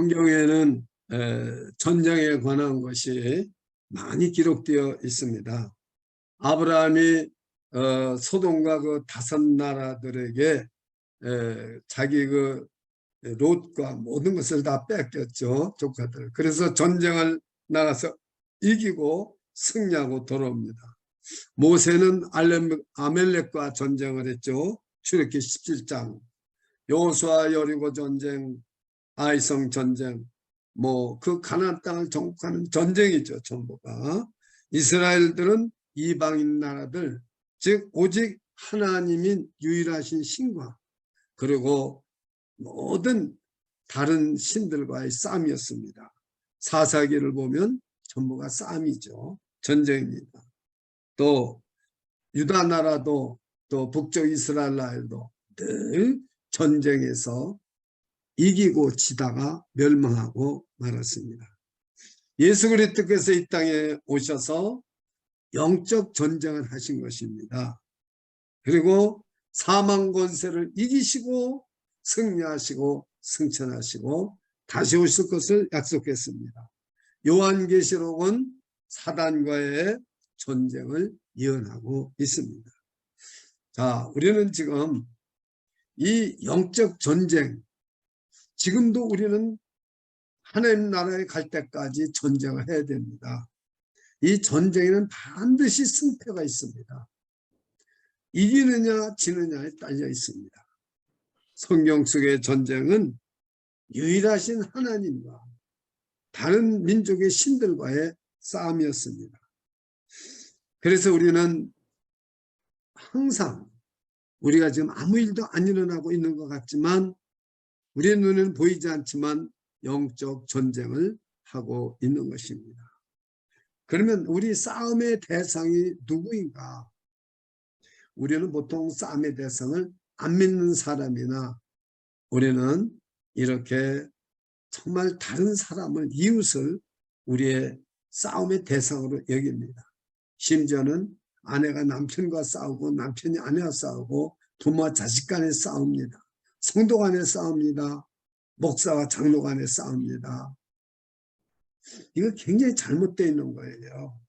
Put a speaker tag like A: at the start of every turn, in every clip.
A: 성경에는 전쟁에 관한 것이 많이 기록되어 있습니다. 아브라함이 소돔과 그 다섯 나라들에게 자기 그 롯과 모든 것을 다 뺏겼죠. 조카들. 그래서 전쟁을 나가서 이기고 승리하고 돌아옵니다. 모세는 아멜렉과 전쟁을 했죠. 출애굽기 17장. 여호수아 여리고 전쟁, 아이성 전쟁, 뭐 그 가나안 땅을 정복하는 전쟁이죠. 전부가. 이스라엘들은 이방인 나라들, 즉 오직 하나님인 유일하신 신과 그리고 모든 다른 신들과의 싸움이었습니다. 사사기를 보면 전부가 싸움이죠. 전쟁입니다. 또 유다 나라도 또 북쪽 이스라엘 나라도 늘 전쟁에서 이기고 지다가 멸망하고 말았습니다. 예수 그리스도께서 이 땅에 오셔서 영적 전쟁을 하신 것입니다. 그리고 사망 권세를 이기시고 승리하시고 승천하시고 다시 오실 것을 약속했습니다. 요한계시록은 사단과의 전쟁을 예언하고 있습니다. 자, 우리는 지금 이 영적 전쟁, 지금도 우리는 하나님 나라에 갈 때까지 전쟁을 해야 됩니다. 이 전쟁에는 반드시 승패가 있습니다. 이기느냐 지느냐에 딸려 있습니다. 성경 속의 전쟁은 유일하신 하나님과 다른 민족의 신들과의 싸움이었습니다. 그래서 우리는 항상 우리가 지금 아무 일도 안 일어나고 있는 것 같지만 우리의 눈에는 보이지 않지만 영적 전쟁을 하고 있는 것입니다. 그러면 우리 싸움의 대상이 누구인가? 우리는 보통 싸움의 대상을 안 믿는 사람이나 우리는 이렇게 정말 다른 사람을, 이웃을 우리의 싸움의 대상으로 여깁니다. 심지어는 아내가 남편과 싸우고 남편이 아내와 싸우고 부모와 자식 간에 싸웁니다. 성도 간에 싸웁니다. 목사와 장로 간에 싸웁니다. 이거 굉장히 잘못되어 있는 거예요.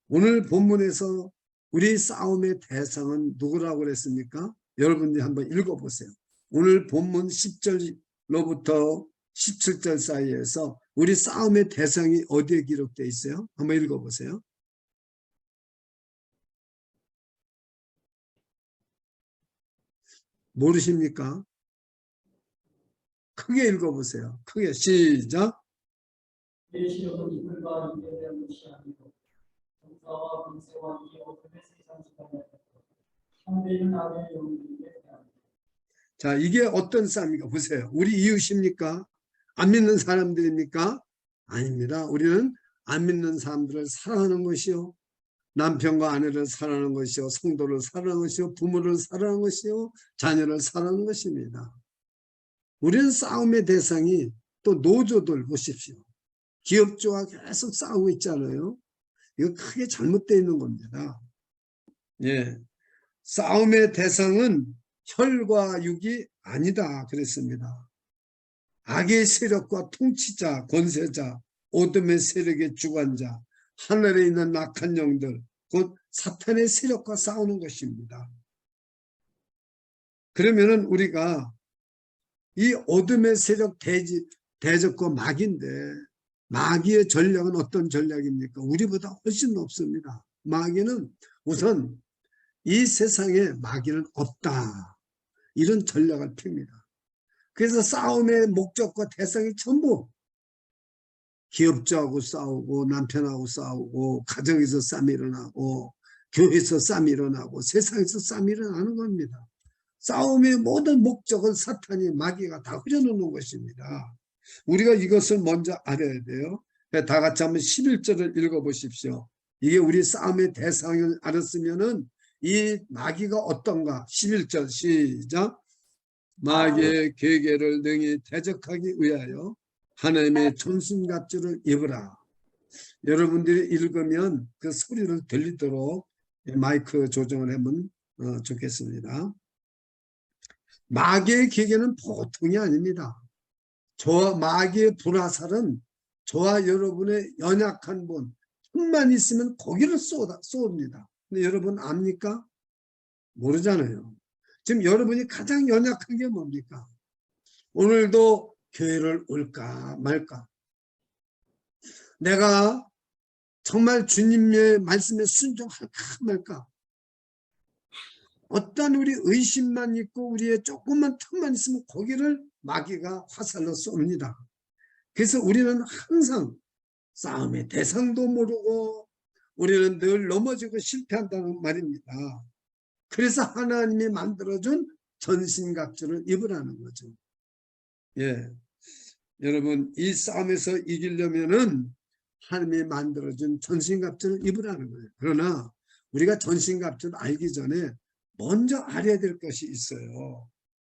A: 오늘 본문에서 우리 싸움의 대상은 누구라고 그랬습니까? 여러분들이 한번 읽어보세요. 오늘 본문 10절로부터 17절 사이에서 우리 싸움의 대상이 어디에 기록되어 있어요? 한번 읽어보세요. 모르십니까? 크게 읽어보세요. 크게 시작.
B: 계시록은 이들과 이에 대한 것이 아니고 정사와 권세와 이 어둠의 세상 지방에 상대는 악의 영들에게 대합니다.
A: 자, 이게 어떤 싸움입니까? 보세요. 우리 이웃입니까? 안 믿는 사람들입니까? 아닙니다. 우리는 안 믿는 사람들을 사랑하는 것이요, 남편과 아내를 사랑하는 것이요, 성도를 사랑하는 것이요, 부모를 사랑하는 것이요, 자녀를 사랑하는 것입니다. 우리는 싸움의 대상이 또 노조들 보십시오. 기업주와 계속 싸우고 있잖아요. 이거 크게 잘못되어 있는 겁니다. 예, 싸움의 대상은 혈과 육이 아니다 그랬습니다. 악의 세력과 통치자, 권세자, 어둠의 세력의 주관자, 하늘에 있는 악한 영들, 곧 사탄의 세력과 싸우는 것입니다. 그러면은 우리가 이 어둠의 세력 대적과 마귀인데, 마귀의 전략은 어떤 전략입니까? 우리보다 훨씬 높습니다. 마귀는 우선 이 세상에 마귀는 없다, 이런 전략을 핍니다. 그래서 싸움의 목적과 대상이 전부 기업주하고 싸우고 남편하고 싸우고 가정에서 싸움이 일어나고 교회에서 싸움이 일어나고 세상에서 싸움이 일어나는 겁니다. 싸움의 모든 목적은 사탄이, 마귀가 다 흐려놓는 것입니다. 우리가 이것을 먼저 알아야 돼요. 다 같이 한번 11절을 읽어보십시오. 이게 우리 싸움의 대상을 알았으면은 이 마귀가 어떤가. 11절 시작. 마귀의 계계를 능히 대적하기 위하여 하나님의 전신갑주를 입으라. 여러분들이 읽으면 그 소리를 들리도록 마이크 조정을 하면 좋겠습니다. 마귀의 계계는 보통이 아닙니다. 저와 마귀의 불화살은 저와 여러분의 연약한 분 힘만 있으면 거기를 쏘옵니다. 근데 여러분 압니까? 모르잖아요. 지금 여러분이 가장 연약한 게 뭡니까? 오늘도 교회를 올까 말까? 내가 정말 주님의 말씀에 순종할까 말까? 어떤 우리 의심만 있고 우리의 조금만 틈만 있으면 거기를 마귀가 화살로 쏩니다. 그래서 우리는 항상 싸움의 대상도 모르고 우리는 늘 넘어지고 실패한다는 말입니다. 그래서 하나님이 만들어준 전신갑주를 입으라는 거죠. 예, 여러분 이 싸움에서 이기려면은 하나님이 만들어준 전신갑주를 입으라는 거예요. 그러나 우리가 전신갑주를 알기 전에 먼저 알아야 될 것이 있어요.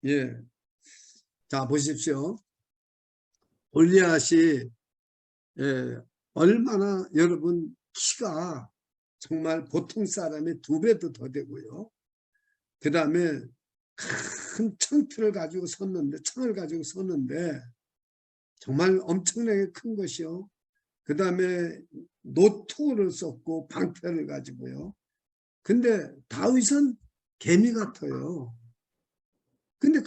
A: 예, 자 보십시오. 골리앗이 얼마나 여러분 키가 정말 보통 사람의 2배도 더 되고요. 그 다음에 큰 창을 가지고 섰는데 정말 엄청나게 큰 것이요. 그 다음에 노토를 썼고 방패를 가지고요. 근데 다윗은 개미 같아요. 근데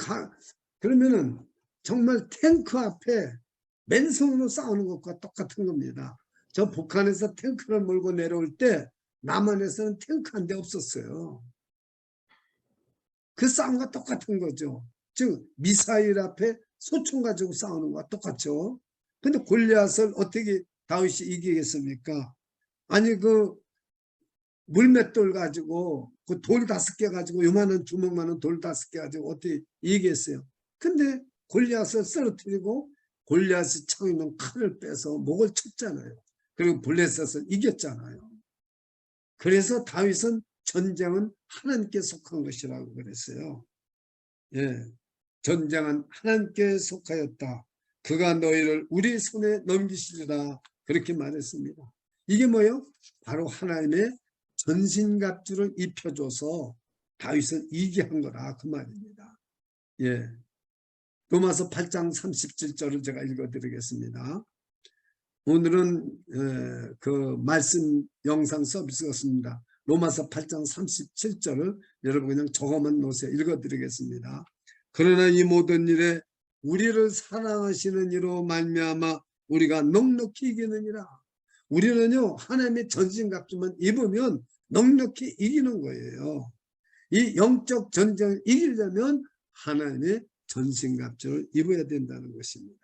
A: 그러면은 정말 탱크 앞에 맨손으로 싸우는 것과 똑같은 겁니다. 저 북한에서 탱크를 몰고 내려올 때 남한에서는 탱크 한 대 없었어요. 그 싸움과 똑같은 거죠. 즉 미사일 앞에 소총 가지고 싸우는 것과 똑같죠. 근데 골리앗을 어떻게 다윗이 이기겠습니까? 아니 그 물맷돌 가지고 그 돌 5개 가지고 요만한 주먹만한 돌 5개 가지고 어떻게 이기겠어요? 근데 골리앗을 쓰러뜨리고 골리앗이 차고 있는 칼을 빼서 목을 쳤잖아요. 그리고 블레셋을 이겼잖아요. 그래서 다윗은 전쟁은 하나님께 속한 것이라고 그랬어요. 예, 전쟁은 하나님께 속하였다. 그가 너희를 우리 손에 넘기시리라 그렇게 말했습니다. 이게 뭐예요? 바로 하나님의 전신갑주를 입혀줘서 다윗을 이기게 한 거라 그 말입니다. 예, 로마서 8장 37절을 제가 읽어드리겠습니다. 오늘은 그 말씀 영상 서비스였습니다. 로마서 8장 37절을 여러분 그냥 적어만 놓으세요. 읽어드리겠습니다. 그러나 이 모든 일에 우리를 사랑하시는 이로 말미암아 우리가 넉넉히 이기느니라. 우리는요 하나님의 전신갑주만 입으면 넉넉히 이기는 거예요. 이 영적 전쟁을 이기려면 하나님의 전신갑주를 입어야 된다는 것입니다.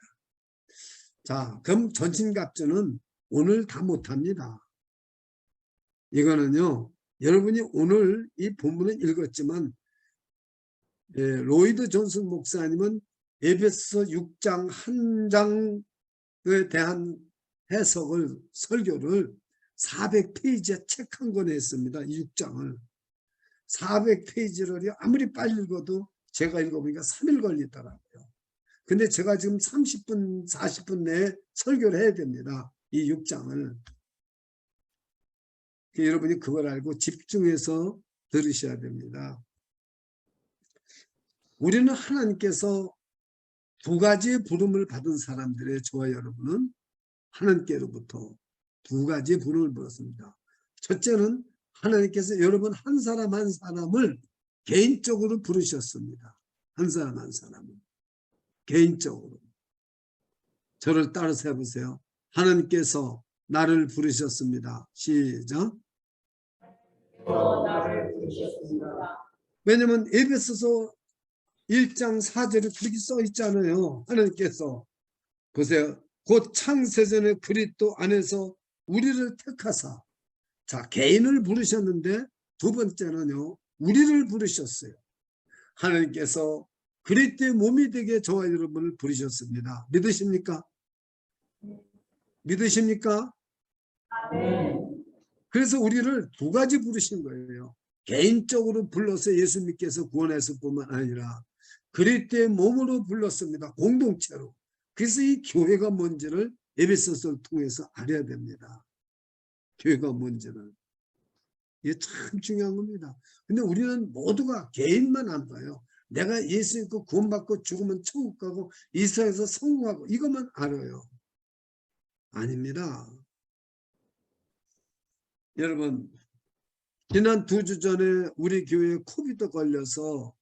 A: 자, 그럼 전신갑주는 오늘 다 못합니다. 이거는요 여러분이 오늘 이 본문을 읽었지만 로이드 존슨 목사님은 에베소 6장 한 장에 대한 해석을 설교를 400페이지에 책 한 권에 했습니다. 이 6장을 400페이지를 아무리 빨리 읽어도 제가 읽어보니까 3일 걸리더라고요. 근데 제가 지금 30분 40분 내에 설교를 해야 됩니다. 이 6장을. 여러분이 그걸 알고 집중해서 들으셔야 됩니다. 우리는 하나님께서 2가지의 부름을 받은 사람들의 저와 여러분은 하나님께로부터 2가지의 부름을 받았습니다. 첫째는 하나님께서 여러분 한 사람 한 사람을 개인적으로 부르셨습니다. 한 사람 한 사람을 개인적으로. 저를 따라서 해보세요. 하나님께서 나를 부르셨습니다. 시작.
B: 나를 부르셨습니다.
A: 왜냐하면 에베소서 1장 4절에 그렇게 써 있잖아요. 하나님께서 보세요. 곧 창세전에 그리스도 안에서 우리를 택하사. 자, 개인을 부르셨는데 2번째는요. 우리를 부르셨어요. 하나님께서 그리스도의 몸이 되게 저와 여러분을 부르셨습니다. 믿으십니까? 믿으십니까?
B: 네.
A: 그래서 우리를 2가지 부르신 거예요. 개인적으로 불러서 예수님께서 구원했을 뿐만 아니라 그리스도의 몸으로 불렀습니다. 공동체로. 그래서 이 교회가 뭔지를 에베소서를 통해서 알아야 됩니다. 교회가 뭔지를. 이게 참 중요한 겁니다. 근데 우리는 모두가 개인만 안 봐요. 내가 예수 믿고 구원받고 죽으면 천국 가고 이 세상에서 성공하고 이것만 알아요. 아닙니다. 여러분, 지난 2주 전에 우리 교회에 코비드 걸려서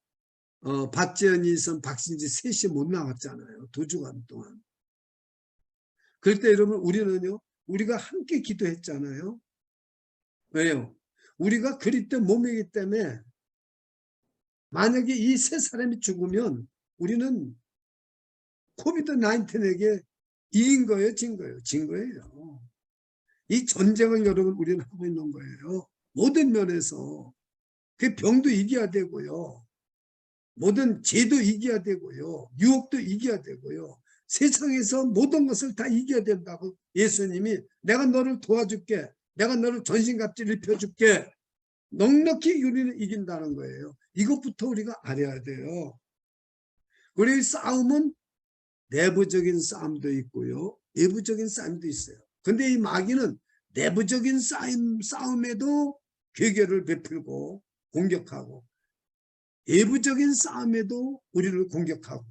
A: 박지현이 있은 박신지 셋이 못 나왔잖아요. 2주간 동안. 그럴 때 여러분 우리는요. 우리가 함께 기도했잖아요. 왜요? 우리가 그리스도 몸이기 때문에 만약에 이 세 사람이 죽으면 우리는 코비드 19에게 이긴 거예요? 진 거예요? 진 거예요. 이 전쟁을 여러분 우리는 하고 있는 거예요. 모든 면에서. 그 병도 이겨야 되고요. 모든 죄도 이겨야 되고요. 유혹도 이겨야 되고요. 세상에서 모든 것을 다 이겨야 된다고 예수님이 내가 너를 도와줄게. 내가 너를 전신갑주를 입혀줄게. 넉넉히 우리는 이긴다는 거예요. 이것부터 우리가 알아야 돼요. 우리 싸움은 내부적인 싸움도 있고요. 외부적인 싸움도 있어요. 근데 이 마귀는 내부적인 싸움에도 괴계를 베풀고 공격하고 외부적인 싸움에도 우리를 공격하고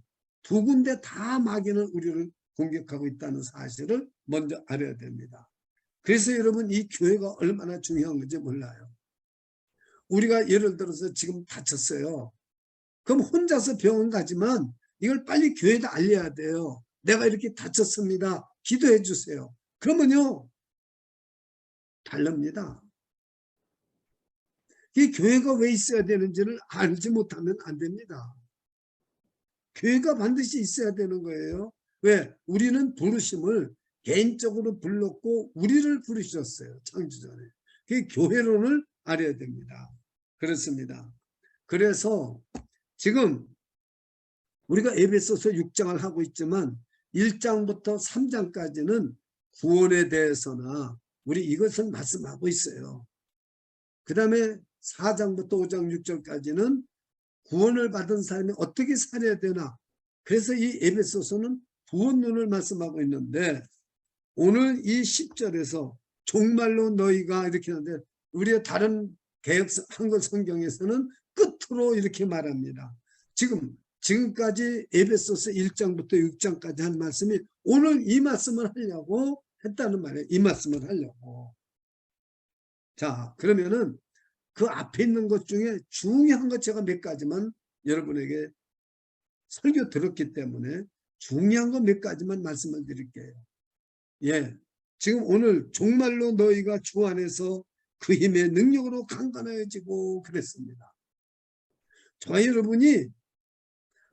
A: 두 군데 다 마귀는 우리를 공격하고 있다는 사실을 먼저 알아야 됩니다. 그래서 여러분 이 교회가 얼마나 중요한 건지 몰라요. 우리가 예를 들어서 지금 다쳤어요. 그럼 혼자서 병원 가지만 이걸 빨리 교회에다 알려야 돼요. 내가 이렇게 다쳤습니다. 기도해 주세요. 그러면요. 다릅니다. 이 교회가 왜 있어야 되는지를 알지 못하면 안 됩니다. 교회가 반드시 있어야 되는 거예요. 왜? 우리는 부르심을 개인적으로 불렀고 우리를 부르셨어요. 창조전에. 그 교회론을 알아야 됩니다. 그렇습니다. 그래서 지금 우리가 에베소서 6장을 하고 있지만 1장부터 3장까지는 구원에 대해서나 우리 이것을 말씀하고 있어요. 그 다음에 4장부터 5장 6절까지는 구원을 받은 사람이 어떻게 살아야 되나. 그래서 이 에베소서는 구원론을 말씀하고 있는데 오늘 이 10절에서 정말로 너희가 이렇게 하는데 우리의 다른 개역 한글 성경에서는 끝으로 이렇게 말합니다. 지금까지 에베소서 1장부터 6장까지 한 말씀이 오늘 이 말씀을 하려고 했다는 말이에요. 이 말씀을 하려고. 자, 그러면은 그 앞에 있는 것 중에 중요한 것 제가 몇 가지만 여러분에게 설교 들었기 때문에 중요한 거 몇 가지만 말씀을 드릴게요. 예, 지금 오늘 정말로 너희가 주 안에서 그 힘의 능력으로 강건해지고 그랬습니다. 저희 여러분이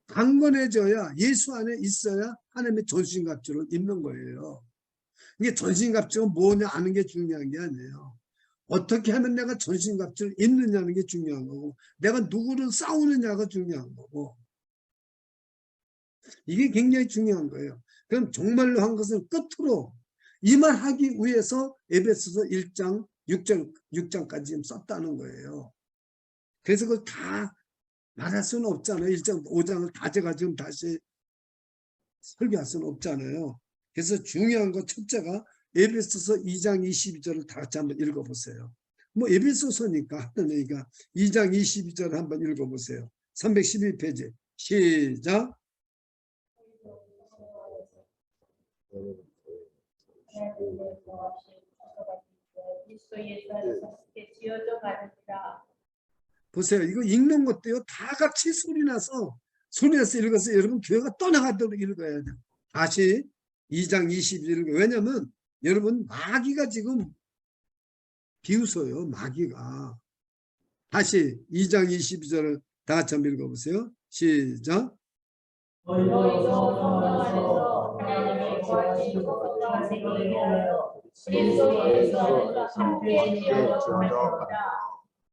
A: 강건해져야 예수 안에 있어야 하나님의 전신갑주를 입는 거예요. 이게 전신갑주가 뭐냐 아는 게 중요한 게 아니에요. 어떻게 하면 내가 전신갑주를 입느냐는 게 중요한 거고 내가 누구를 싸우느냐가 중요한 거고 이게 굉장히 중요한 거예요. 그럼 정말로 한 것은 끝으로 이 말 하기 위해서 에베소서 1장 6장까지 지금 썼다는 거예요. 그래서 그걸 다 말할 수는 없잖아요. 1장 5장을 다 제가 지금 다시 설교할 수는 없잖아요. 그래서 중요한 거 첫째가 에베소서 2장 22절을 다 같이 한번 읽어보세요. 뭐 에베소서니까 하던 얘기가 2장 22절을 한번 읽어보세요. 312페이지 시작. 보세요. 이거 읽는 것도요. 다 같이 소리나서 읽어서 여러분 교회가 떠나가도록 읽어야 돼요. 다시 2장 22절. 왜냐하면 여러분 마귀가 지금 비웃어요. 마귀가. 다시 2장 22절을 다 같이 한번 읽어보세요. 시작.
B: 너희도 성령 안에서 하나님의 거하신 소속과 생기게 하여 그리스도 예수 안에서 함께 지어져 가느니라.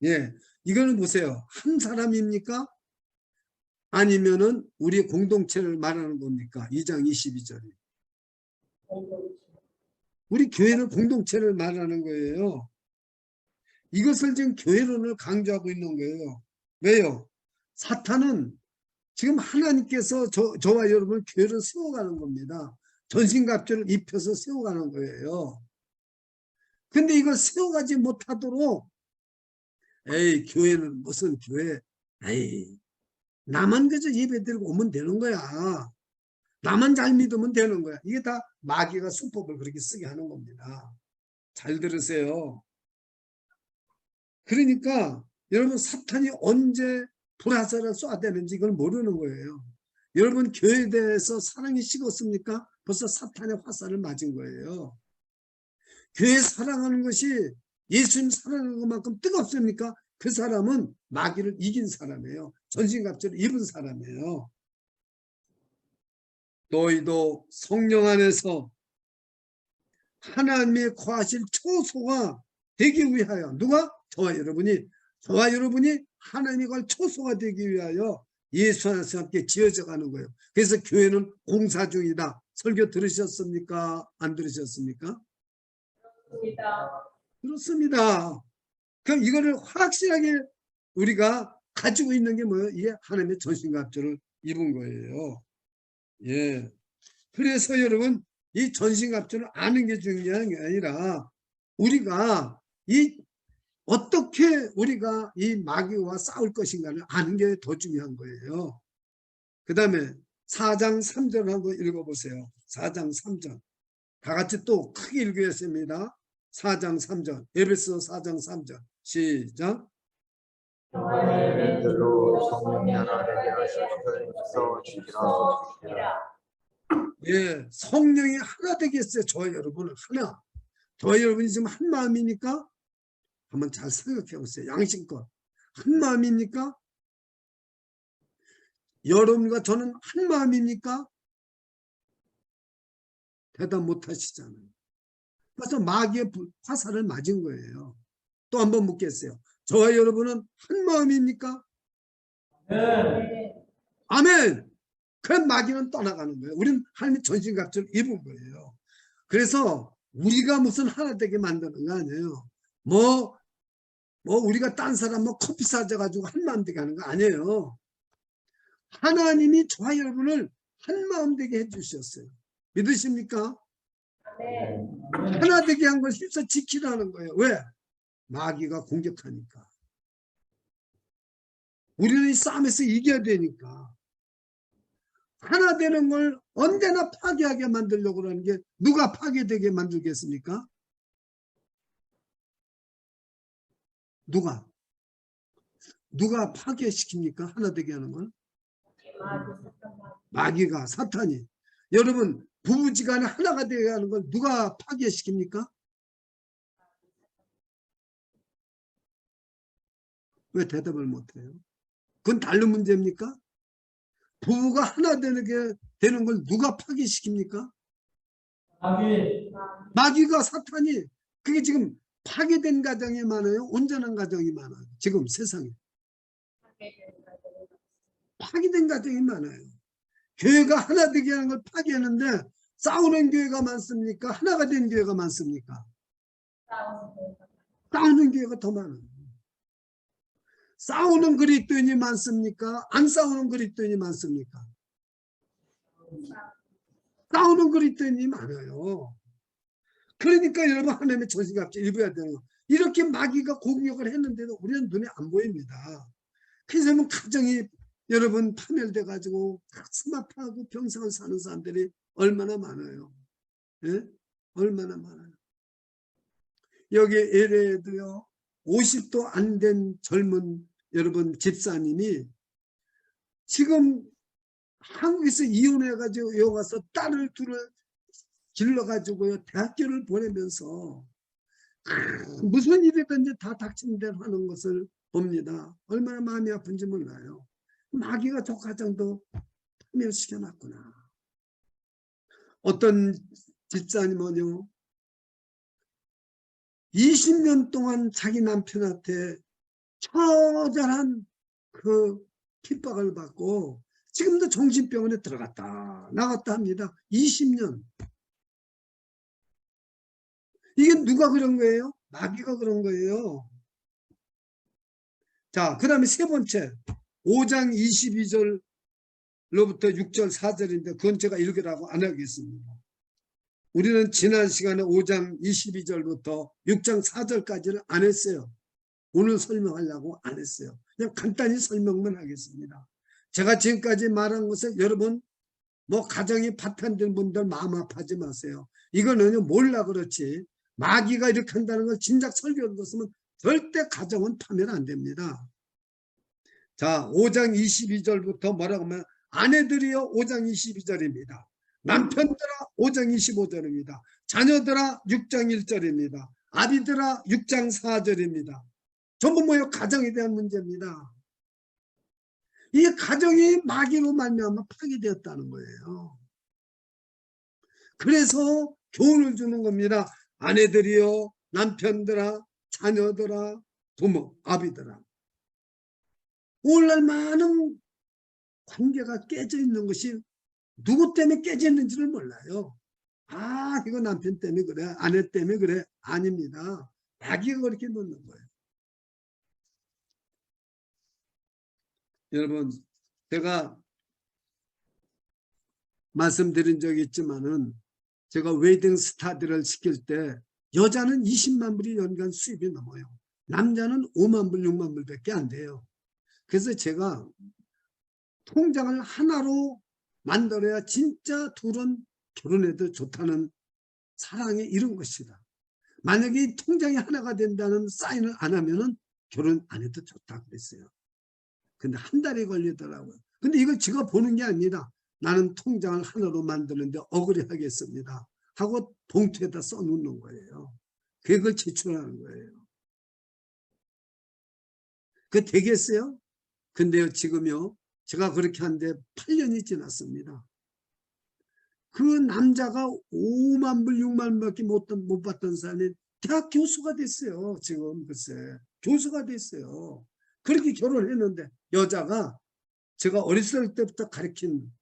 A: 예, 이거는 보세요. 한 사람입니까? 아니면은 우리 공동체를 말하는 겁니까? 2장 22절이. 우리 교회는 공동체를 말하는 거예요. 이것을 지금 교회론을 강조하고 있는 거예요. 왜요? 사탄은 지금 하나님께서 저와 여러분을 교회를 세워가는 겁니다. 전신갑주를 입혀서 세워가는 거예요. 근데 이걸 세워가지 못하도록 에이 교회는 무슨 교회, 에이 나만 그저 예배드리고 오면 되는 거야. 나만 잘 믿으면 되는 거야. 이게 다 마귀가 수법을 그렇게 쓰게 하는 겁니다. 잘 들으세요. 그러니까 여러분 사탄이 언제 불화살을 쏴대는지 이걸 모르는 거예요. 여러분 교회에 대해서 사랑이 식었습니까? 벌써 사탄의 화살을 맞은 거예요. 교회 사랑하는 것이 예수님 사랑하는 것만큼 뜨겁습니까? 그 사람은 마귀를 이긴 사람이에요. 전신갑주를 입은 사람이에요. 너희도 성령 안에서 하나님의 거하실 초소가 되기 위하여 누가? 저와 여러분이 하나님의 걸 초소가 되기 위하여 예수 안에서 함께 지어져 가는 거예요. 그래서 교회는 공사 중이다. 설교 들으셨습니까? 안 들으셨습니까? 그렇습니다. 그럼 이거를 확실하게 우리가 가지고 있는 게 뭐예요? 이게 하나님의 전신갑주를 입은 거예요. 예. 그래서 여러분 이 전신갑주를 아는 게 중요한 게 아니라 우리가 어떻게 우리가 이 마귀와 싸울 것인가를 아는 게 더 중요한 거예요. 그 다음에 4장 3절 한번 읽어보세요. 4장 3절. 다 같이 또 크게 읽겠습니다. 4장 3절. 에베소 4장 3절. 시작.
C: 들로 성령이 하나 되게 하셔서 주시라.
A: 예, 성령이 하나 되겠어요. 저와 여러분은 하나. 저와 여러분이 지금 한 마음이니까 한번 잘 생각해 보세요. 양심껏. 한 마음입니까? 여러분과 저는 한 마음입니까? 대답 못 하시잖아요. 그래서 마귀의 화살을 맞은 거예요. 또 한번 묻겠어요. 저와 여러분은 한 마음입니까?
B: 네.
A: 아멘. 그럼 마귀는 떠나가는 거예요. 우리는 하나님의 전신갑주를 입은 거예요. 그래서 우리가 무슨 하나 되게 만드는 거 아니에요. 우리가 딴 사람 커피 사줘가지고 한 마음 되게 하는 거 아니에요. 하나님이 저와 여러분을 한 마음 되게 해주셨어요. 믿으십니까?
C: 네.
A: 하나 되게 한 걸 힘써 지키라는 거예요. 왜? 마귀가 공격하니까. 우리는 이 싸움에서 이겨야 되니까. 하나 되는 걸 언제나 파괴하게 만들려고 하는 게 누가 파괴되게 만들겠습니까? 누가 파괴시킵니까? 하나 되게 하는 걸? 마귀가, 사탄이. 여러분 부부지간에 하나가 되게 하는 걸 누가 파괴시킵니까? 왜 대답을 못해요? 그건 다른 문제입니까? 부부가 하나 되는 걸 누가 파괴시킵니까? 마귀가, 사탄이. 그게 지금 파괴된 가정이 많아요? 온전한 가정이 많아요? 지금 세상에 파괴된 가정이 많아요. 교회가 하나 되게 하는 걸 파괴하는데 싸우는 교회가 많습니까? 하나가 된 교회가 많습니까? 싸우는 교회가 더 많아요. 싸우는 그리스도인이 많습니까? 안 싸우는 그리스도인이 많습니까? 싸우는 그리스도인이 많아요. 그러니까 여러분 하나님의 전신갑주 입어야 되는 거. 이렇게 마귀가 공격을 했는데도 우리는 눈에 안 보입니다. 그래서 가정이 여러분 파멸돼 가지고 가슴 아파하고 평생을 사는 사람들이 얼마나 많아요. 예? 얼마나 많아요. 여기 LA에도요 50도 안 된 젊은 여러분 집사님이 지금 한국에서 이혼해가지고 여기 와서 딸을 둘을 길러가지고요 대학교를 보내면서 무슨 일이든지 다 닥친 대로 하는 것을 봅니다. 얼마나 마음이 아픈지 몰라요. 마귀가 저 가정도 파멸시켜놨구나. 어떤 집사님은요 20년 동안 자기 남편한테 처절한 그 핍박을 받고 지금도 정신병원에 들어갔다 나갔다 합니다. 20년. 이게 누가 그런 거예요? 마귀가 그런 거예요. 자, 그 다음에 세 번째 5장 22절로부터 6절 4절인데 그건 제가 읽으라고 안 하겠습니다. 우리는 지난 시간에 5장 22절부터 6장 4절까지는 안 했어요. 오늘 설명하려고 안 했어요. 그냥 간단히 설명만 하겠습니다. 제가 지금까지 말한 것을 여러분 뭐 가정이 파탄된 분들 마음 아파하지 마세요. 이거는 몰라 그렇지 마귀가 이렇게 한다는 걸 진작 설교를 들었으면 절대 가정은 파면 안 됩니다. 자, 5장 22절부터 뭐라고 하면 아내들이여 5장 22절입니다. 남편들아 5장 25절입니다. 자녀들아 6장 1절입니다. 아비들아 6장 4절입니다. 전부 뭐예요? 가정에 대한 문제입니다. 이 가정이 마귀로 말미암아 파괴되었다는 거예요. 그래서 교훈을 주는 겁니다. 아내들이여 남편들아 자녀들아 부모 아비들아 오늘날 많은 관계가 깨져 있는 것이 누구 때문에 깨져 있는지를 몰라요. 아 이거 남편 때문에 그래 아내 때문에 그래 아닙니다. 마귀가 그렇게 놓는 거예요. 여러분 제가 말씀드린 적이 있지만은 제가 웨딩 스타디를 시킬 때 여자는 20만 불이 연간 수입이 넘어요. 남자는 5만 불 6만 불밖에 안 돼요. 그래서 제가 통장을 하나로 만들어야 진짜 둘은 결혼해도 좋다는 사랑이 이런 것이다. 만약에 이 통장이 하나가 된다는 사인을 안 하면은 결혼 안 해도 좋다 그랬어요. 근데 한 달이 걸리더라고요. 근데 이걸 제가 보는 게 아니라 나는 통장을 하나로 만드는데 억울해하겠습니다 하고 봉투에다 써놓는 거예요. 그걸 제출하는 거예요. 그게 되겠어요? 근데요 지금요 제가 그렇게 한데 8년이 지났습니다. 그 남자가 5만 불 6만 불밖에 못 받던 사람이 대학 교수가 됐어요. 지금 글쎄 교수가 됐어요. 그렇게 결혼했는데 여자가 제가 어렸을 때부터 가르친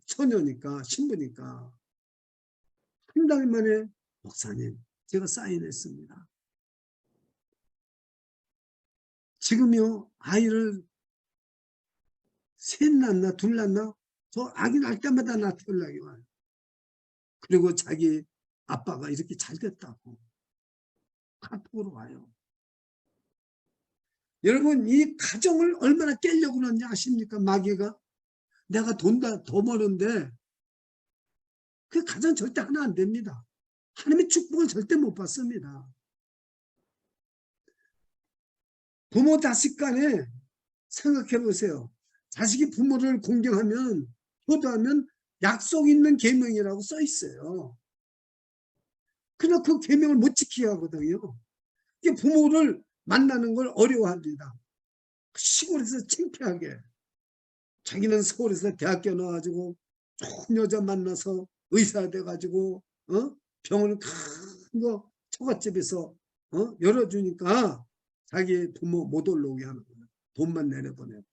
A: 처녀니까 신부니까 한 달 만에 목사님 제가 사인했습니다. 지금요 아이를 셋 낳나 둘 낳나 저 아기 날 때마다 나한테 연락이 와요. 그리고 자기 아빠가 이렇게 잘 됐다고 카톡으로 와요. 여러분 이 가정을 얼마나 깨려고 그러는지 아십니까? 마귀가 내가 돈 더 버는데 그 가정 절대 하나 안 됩니다. 하나님의 축복을 절대 못 받습니다. 부모 자식 간에 생각해 보세요. 자식이 부모를 공경하면 효도하면 약속 있는 계명이라고 써 있어요. 그러나 그 계명을 못 지키게 하거든요. 이게 부모를 만나는 걸 어려워합니다. 시골에서 창피하게 자기는 서울에서 대학교 나와가지고 좋은 여자 만나서 의사 돼가지고 병원 큰 거 처갓집에서 열어주니까 자기 부모 못 올라오게 하는 거예요. 돈만 내려보내고.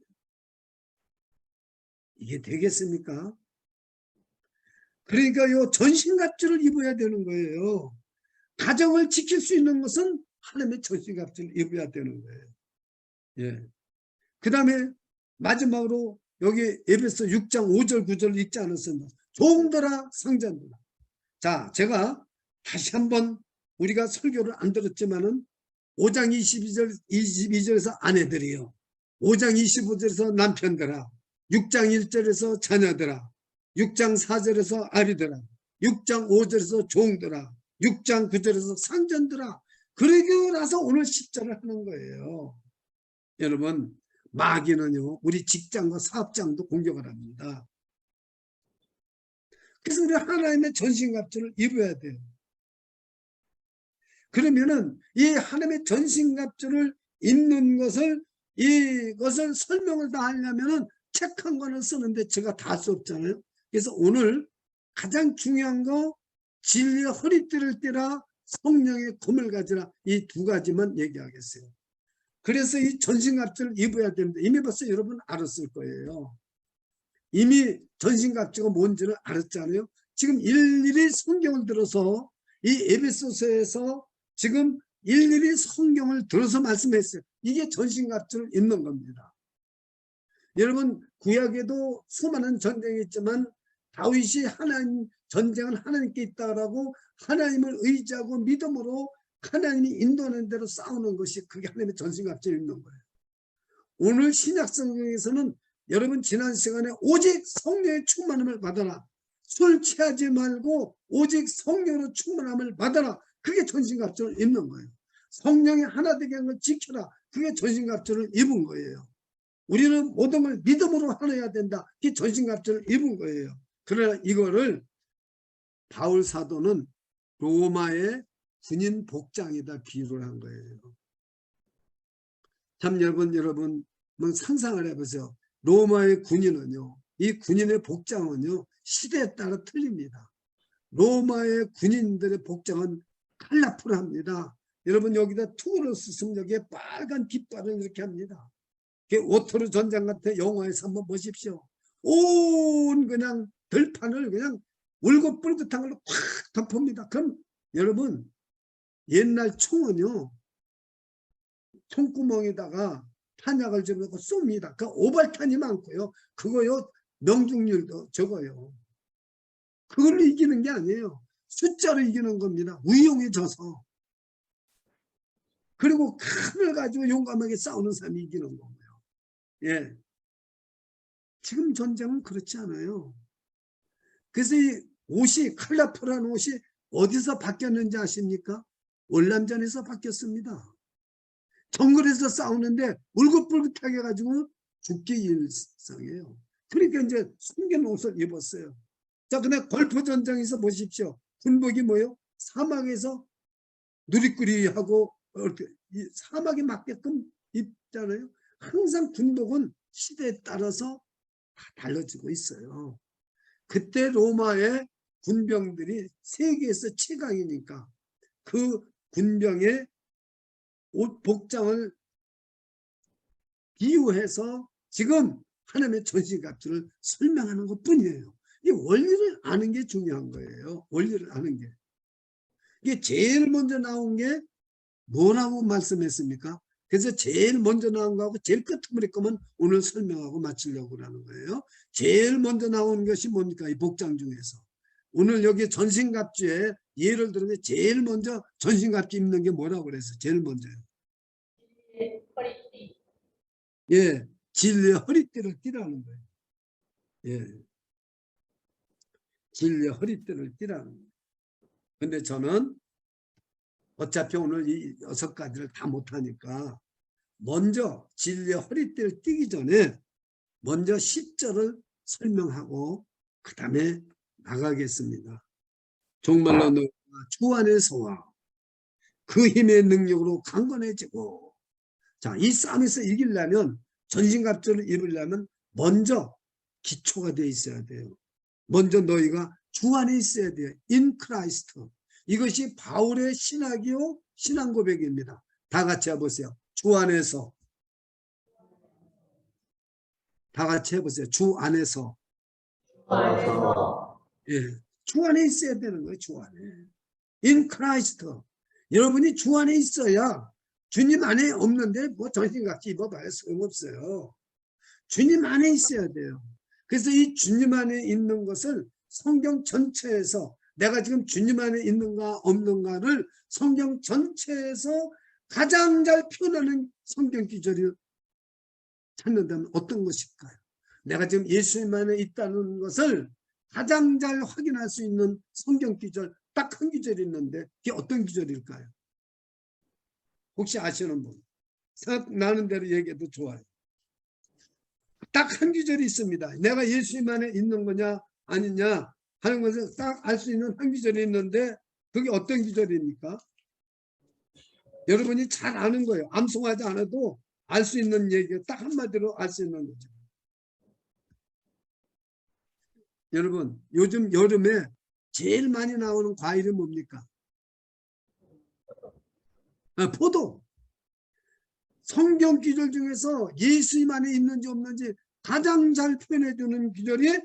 A: 이게 되겠습니까? 그러니까 요 전신갑주를 입어야 되는 거예요. 가정을 지킬 수 있는 것은 하나님의 전신갑주를 입어야 되는 거예요. 예. 그 다음에 마지막으로 여기 에베소 6장 5절 9절 읽지 않았습니다. 종들아 상전들아. 자 제가 다시 한번 우리가 설교를 안 들었지만은 5장 22절에서 아내들이요 5장 25절에서 남편들아 6장 1절에서 자녀들아 6장 4절에서 아비들아 6장 5절에서 종들아 6장 9절에서 상전들아 그러고 나서 오늘 10절을 하는 거예요. 여러분 마귀는요 우리 직장과 사업장도 공격을 합니다. 그래서 우리 하나님의 전신갑주를 입어야 돼요. 그러면은 이 하나님의 전신갑주를 입는 것을 이것을 설명을 다 하려면은 책 한 권을 쓰는데 제가 다 할 수 없잖아요. 그래서 오늘 가장 중요한 거 진리의 허리띠를 띠라 성령의 검을 가지라 이 두 가지만 얘기하겠어요. 그래서 이 전신갑주를 입어야 되는데 이미 벌써 여러분 알았을 거예요. 이미 전신갑주가 뭔지를 알았잖아요. 지금 일일이 성경을 들어서 이 에베소서에서 지금 일일이 성경을 들어서 말씀했어요. 이게 전신갑주를 입는 겁니다. 여러분 구약에도 수많은 전쟁이 있지만 다윗이 하나님 전쟁은 하나님께 있다라고 하나님을 의지하고 믿음으로 하나님이 인도하는 대로 싸우는 것이 그게 하나님의 전신갑주를 입는 거예요. 오늘 신약 성경에서는 여러분 지난 시간에 오직 성령의 충만함을 받아라. 술 취하지 말고 오직 성령으로 충만함을 받아라. 그게 전신갑주를 입는 거예요. 성령이 하나 되게 하는 걸 지켜라. 그게 전신갑주를 입은 거예요. 우리는 모든 걸 믿음으로 하려야 된다. 그게 전신갑주를 입은 거예요. 그러나 이거를 바울 사도는 로마의 군인 복장에다 비유를 한 거예요. 참 여러분 상상을 해보세요. 로마의 군인은요, 이 군인의 복장은요, 시대에 따라 틀립니다. 로마의 군인들의 복장은 컬러풀합니다. 여러분 여기다 투어로스 승적에 빨간 깃발을 이렇게 합니다. 오토르 전장 같은 영화에서 한번 보십시오. 온 그냥 들판을 그냥 울긋불긋한 걸로 콱 덮습니다. 그럼 여러분 옛날 총은요, 총구멍에다가 탄약을 좀 넣고 쏩니다. 그 오발탄이 많고요. 그거요 명중률도 적어요. 그걸로 이기는 게 아니에요. 숫자로 이기는 겁니다. 위용에 져서. 그리고 칼을 가지고 용감하게 싸우는 사람이 이기는 거고요. 예. 지금 전쟁은 그렇지 않아요. 그래서 이 옷이 컬러풀한 옷이 어디서 바뀌었는지 아십니까? 월남전에서 바뀌었습니다. 정글에서 싸우는데 울긋불긋하게 가지고 죽기 일상이에요. 그러니까 이제 숨긴 옷을 입었어요. 자, 근데 걸프 전장에서 보십시오. 군복이 뭐예요? 사막에서 누리꾸리하고 이렇게 사막에 맞게끔 입잖아요. 항상 군복은 시대에 따라서 다 달라지고 있어요. 그때 로마의 군병들이 세계에서 최강이니까 그 군병의 옷 복장을 비유해서 지금 하나님의 전신갑주를 설명하는 것 뿐이에요. 이 원리를 아는 게 중요한 거예요. 원리를 아는 게. 이게 제일 먼저 나온 게 뭐라고 말씀했습니까? 그래서 제일 먼저 나온 거하고 제일 끝머리 거면 오늘 설명하고 마치려고 하는 거예요. 제일 먼저 나온 것이 뭡니까? 이 복장 중에서. 오늘 여기 전신갑주에 예를 들면 제일 먼저 전신갑주 입는 게 뭐라고 그랬어요? 제일 먼저요.
C: 허리띠.
A: 예, 진리의 허리띠를 띠라는 거예요. 예, 진리의 허리띠를 띠라는 거예요. 근데 저는 어차피 오늘 이 6가지를 다 못하니까 먼저 진리의 허리띠를 띠기 전에 먼저 10절을 설명하고 그 다음에 나가겠습니다. 정말로 너가 주 안에서와 그 힘의 능력으로 강건해지고, 자, 이 싸움에서 이기려면 전신갑주를 입으려면 먼저 기초가 돼 있어야 돼요. 먼저 너희가 주 안에 있어야 돼요. In Christ. 이것이 바울의 신학이요 신앙 고백입니다. 다 같이 해보세요. 주 안에서. 다 같이 해보세요. 주 안에서. 예, 주 안에 있어야 되는 거예요. 주 안에. In Christ. 여러분이 주 안에 있어야, 주님 안에 없는데 뭐 전신같이 입어봐야 소용없어요. 주님 안에 있어야 돼요. 그래서 이 주님 안에 있는 것을 성경 전체에서 내가 지금 주님 안에 있는가 없는가를 성경 전체에서 가장 잘 표현하는 성경 기절을 찾는다면 어떤 것일까요? 내가 지금 예수님 안에 있다는 것을 가장 잘 확인할 수 있는 성경 기절 딱 한 기절이 있는데 그게 어떤 기절일까요? 혹시 아시는 분? 생각나는 대로 얘기해도 좋아요. 딱 한 기절이 있습니다. 내가 예수님 안에 있는 거냐 아니냐 하는 것을 딱 알 수 있는 한 기절이 있는데 그게 어떤 기절입니까? 여러분이 잘 아는 거예요. 암송하지 않아도 알 수 있는 얘기, 딱 한마디로 알 수 있는 거죠. 여러분, 요즘 여름에 제일 많이 나오는 과일이 뭡니까? 포도. 성경 기절 중에서 예수님 안에 있는지 없는지 가장 잘 표현해주는 기절이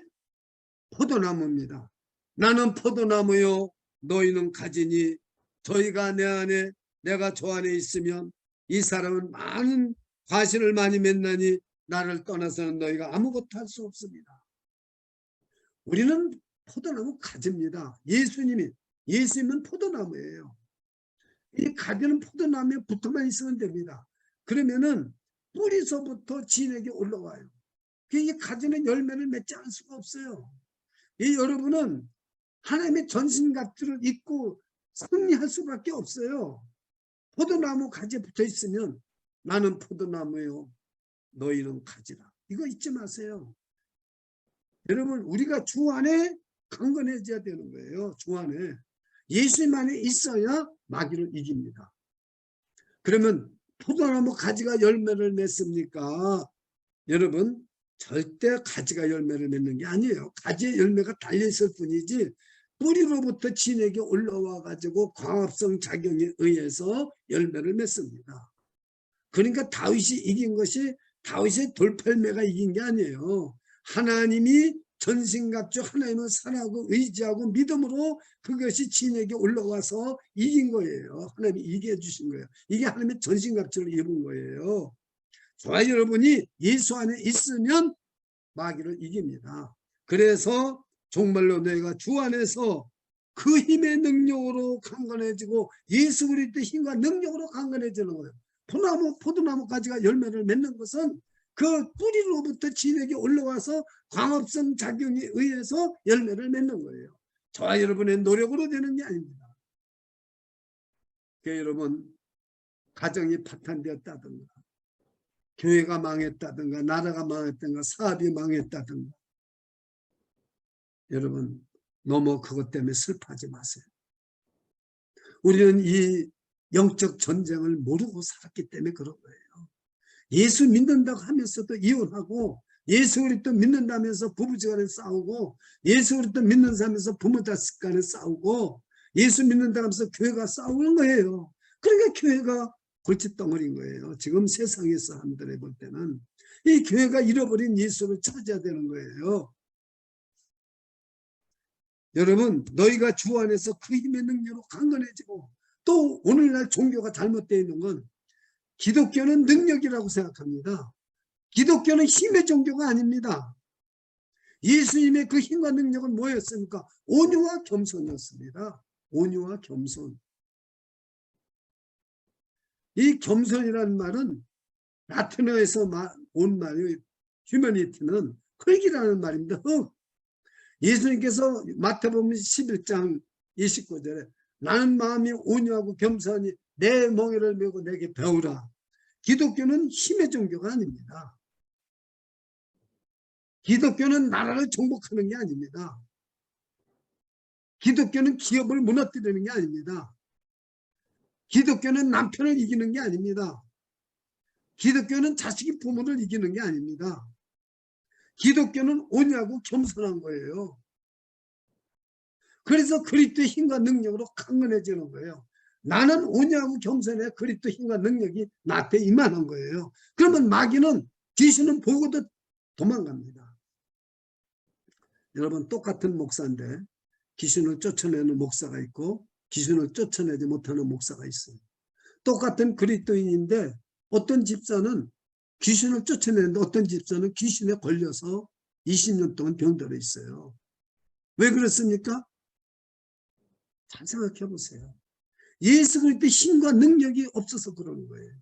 A: 포도나무입니다. 나는 포도나무요 너희는 가지니 저희가 내 안에 내가 저 안에 있으면 이 사람은 많은 과실을 많이 맺나니 나를 떠나서는 너희가 아무것도 할 수 없습니다. 우리는 포도나무 가지입니다. 예수님은 포도나무예요. 이 가지는 포도나무에 붙어만 있으면 됩니다. 그러면은 뿌리서부터 진에게 올라와요. 이 가지는 열매를 맺지 않을 수가 없어요. 이 여러분은 하나님의 전신갑주를 입고 승리할 수밖에 없어요. 포도나무 가지에 붙어 있으면 나는 포도나무요, 너희는 가지라. 이거 잊지 마세요. 여러분, 우리가 주 안에 강건해져야 되는 거예요. 주 안에. 예수님 안에 있어야 마귀를 이깁니다. 그러면 포도나무 가지가 열매를 맺습니까? 여러분, 절대 가지가 열매를 맺는 게 아니에요. 가지에 열매가 달려있을 뿐이지 뿌리로부터 진에게 올라와 가지고 광합성 작용에 의해서 열매를 맺습니다. 그러니까 다윗이 이긴 것이 다윗의 돌팔매가 이긴 게 아니에요. 하나님이 전신갑주 하나님을 사랑하고 의지하고 믿음으로 그것이 진에게 올라와서 이긴 거예요. 하나님이 이기게 해주신 거예요. 이게 하나님의 전신갑주를 입은 거예요. 저와 여러분이 예수 안에 있으면 마귀를 이깁니다. 그래서 정말로 내가 주 안에서 그 힘의 능력으로 강건해지고 예수 그리스도의 힘과 능력으로 강건해지는 거예요. 포도나무 가지가 열매를 맺는 것은 그 뿌리로부터 진에게 올라와서 광합성 작용에 의해서 열매를 맺는 거예요. 저와 여러분의 노력으로 되는 게 아닙니다. 그러니까 여러분, 가정이 파탄되었다든가 교회가 망했다든가 나라가 망했다든가 사업이 망했다든가 여러분 너무 그것 때문에 슬퍼하지 마세요. 우리는 이 영적 전쟁을 모르고 살았기 때문에 그런 거예요. 예수 믿는다고 하면서도 이혼하고 예수 그리스도 믿는다면서 부부지간에 싸우고 예수 그리스도 믿는 사람에서 부모 자식 간에 싸우고 예수 믿는다고 하면서 교회가 싸우는 거예요. 그러니까 교회가 골칫덩어리인 거예요. 지금 세상의 사람들이 볼 때는 이 교회가 잃어버린 예수를 찾아야 되는 거예요. 여러분, 너희가 주 안에서 그 힘의 능력으로 강건해지고 또 오늘날 종교가 잘못되어 있는 건 기독교는 능력이라고 생각합니다. 기독교는 힘의 종교가 아닙니다. 예수님의 그 힘과 능력은 뭐였습니까? 온유와 겸손이었습니다. 온유와 겸손. 이 겸손이라는 말은 라틴어에서 온 말이 휴머니티는 흙이라는 말입니다. 흙. 예수님께서 마태복음 11장 29절에 나는 마음이 온유하고 겸손히 내 멍에를 메고 내게 배우라. 기독교는 힘의 종교가 아닙니다. 기독교는 나라를 정복하는 게 아닙니다. 기독교는 기업을 무너뜨리는 게 아닙니다. 기독교는 남편을 이기는 게 아닙니다. 기독교는 자식이 부모를 이기는 게 아닙니다. 기독교는 온유하고 겸손한 거예요. 그래서 그리스도의 힘과 능력으로 강건해지는 거예요. 나는 온유하고 겸손해 그리스도의 힘과 능력이 나한테 임하는 거예요. 그러면 마귀는 귀신은 보고도 도망갑니다. 여러분 똑같은 목사인데 귀신을 쫓아내는 목사가 있고 귀신을 쫓아내지 못하는 목사가 있어요. 똑같은 그리스도인인데 어떤 집사는 귀신을 쫓아내는데 어떤 집사는 귀신에 걸려서 20년 동안 병들어 있어요. 왜 그렇습니까? 잘 생각해 보세요. 예수 그리스도의 힘과 능력이 없어서 그러는 거예요.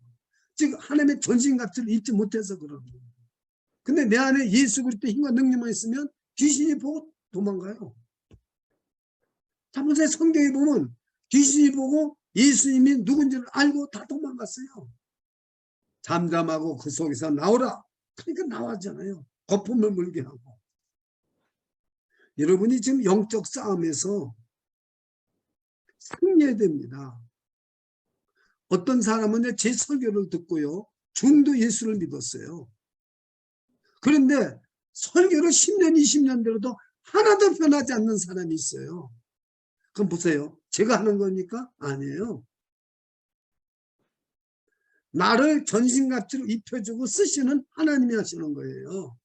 A: 즉 하나님의 전신갑주를 입지 못해서 그러는 거예요. 근데 내 안에 예수 그리스도의 힘과 능력만 있으면 귀신이 보고 도망가요. 자, 보세요. 성경에 보면 귀신이 보고 예수님이 누군지를 알고 다 도망갔어요. 잠잠하고 그 속에서 나오라. 그러니까 나왔잖아요. 거품을 물게 하고. 여러분이 지금 영적 싸움에서 승리해야 됩니다. 어떤 사람은 제 설교를 듣고요. 중도 예수를 믿었어요. 그런데 설교를 10년, 20년 들어도 하나도 변하지 않는 사람이 있어요. 그럼 보세요. 제가 하는 겁니까? 아니에요. 나를 전신갑주로 입혀주고 쓰시는 하나님이 하시는 거예요.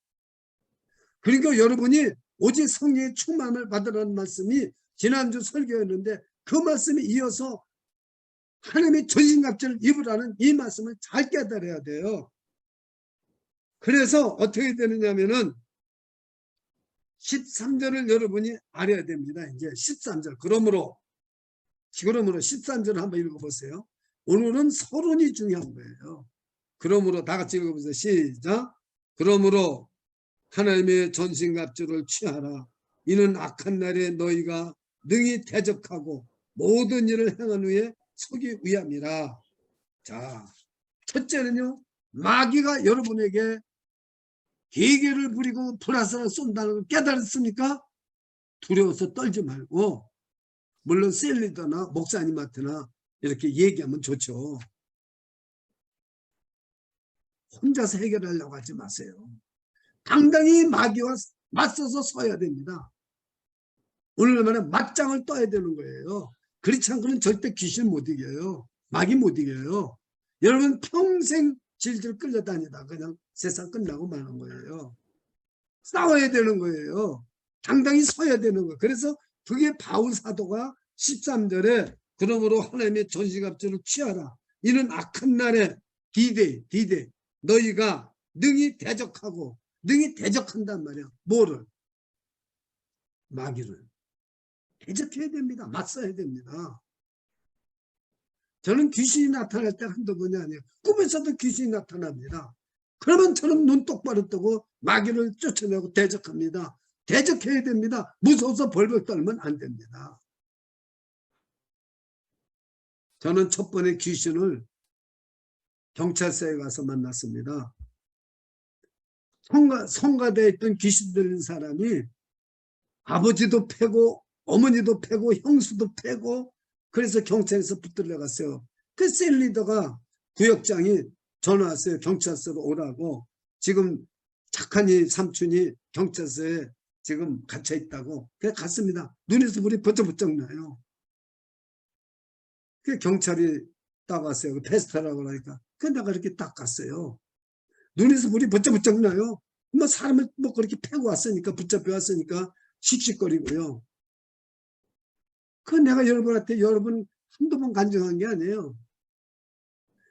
A: 그러니까 여러분이 오직 성령의 충만을 받으라는 말씀이 지난주 설교였는데 그 말씀에 이어서 하나님의 전신갑주를 입으라는 이 말씀을 잘 깨달아야 돼요. 그래서 어떻게 되느냐면은 13절을 여러분이 알아야 됩니다. 이제 13절. 그러므로 13절을 한번 읽어보세요. 오늘은 서론이 중요한 거예요. 그러므로 다 같이 읽어보세요. 시작. 그러므로 하나님의 전신갑주를 취하라. 이는 악한 날에 너희가 능히 대적하고 모든 일을 행한 후에 서기 위함이라. 자, 첫째는요, 마귀가 여러분에게 계계를 부리고 불화살을 쏜다는 걸 깨달았습니까? 두려워서 떨지 말고, 물론 셀리더나 목사님한테나 이렇게 얘기하면 좋죠. 혼자서 해결하려고 하지 마세요. 당당히 마귀와 맞서서 서야 됩니다. 오늘날은 맞짱을 떠야 되는 거예요. 그렇지 않고는 절대 귀신 못 이겨요. 마귀 못 이겨요. 여러분 평생 질질 끌려다니다 그냥 세상 끝나고 마는 거예요. 싸워야 되는 거예요. 당당히 서야 되는 거예요. 그래서 그게 바울 사도가 13절에 그러므로 하나님의 전신갑주를 취하라. 이는 악한 날에 D-Day 너희가 능히 대적하고 능히 대적한단 말이야. 뭐를? 마귀를. 대적해야 됩니다. 맞서야 됩니다. 저는 귀신이 나타날 때 한두 번이 아니에요. 꿈에서도 귀신이 나타납니다. 그러면 저는 눈 똑바로 뜨고 마귀를 쫓아내고 대적합니다. 대적해야 됩니다. 무서워서 벌벌 떨면 안 됩니다. 저는 첫 번에 귀신을 경찰서에 가서 만났습니다. 성가대에 있던 귀신 들린 사람이 아버지도 패고 어머니도 패고 형수도 패고 그래서 경찰에서 붙들려 갔어요. 그 셀리더가 구역장이 전화 왔어요. 경찰서로 오라고. 지금 착한이 삼촌이 경찰서에 지금 갇혀 있다고. 그래서 갔습니다. 눈에서 물이 번쩍번쩍 나요. 그 경찰이 딱 왔어요. 그 페스타라고 그러니까. 그 내가 이렇게 딱 갔어요. 눈에서 물이 번쩍번쩍 나요. 뭐 사람을 뭐 그렇게 패고 왔으니까 붙잡혀 왔으니까 씩씩거리고요. 그 내가 여러분 한두 번 간증한 게 아니에요.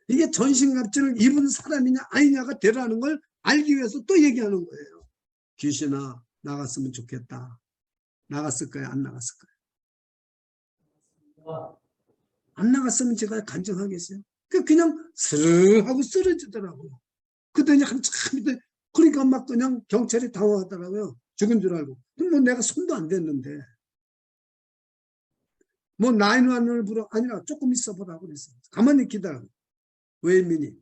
A: 이게 전신갑주를 입은 사람이냐 아니냐가 되라는 걸 알기 위해서 또 얘기하는 거예요. 귀신아 나갔으면 좋겠다. 나갔을 거야 안 나갔을 거야. 안 나갔으면 제가 간증하겠어요. 그냥 스르 하고 쓰러지더라고요. 그랬더니 한참 있더 그러니까 막 그냥 경찰이 당황하더라고요. 죽은 줄 알고. 뭐 내가 손도 안 댔는데. 뭐 911을 불어 아니라 조금 있어 보라고 그랬어요. 가만히 기다려. 왜 민이?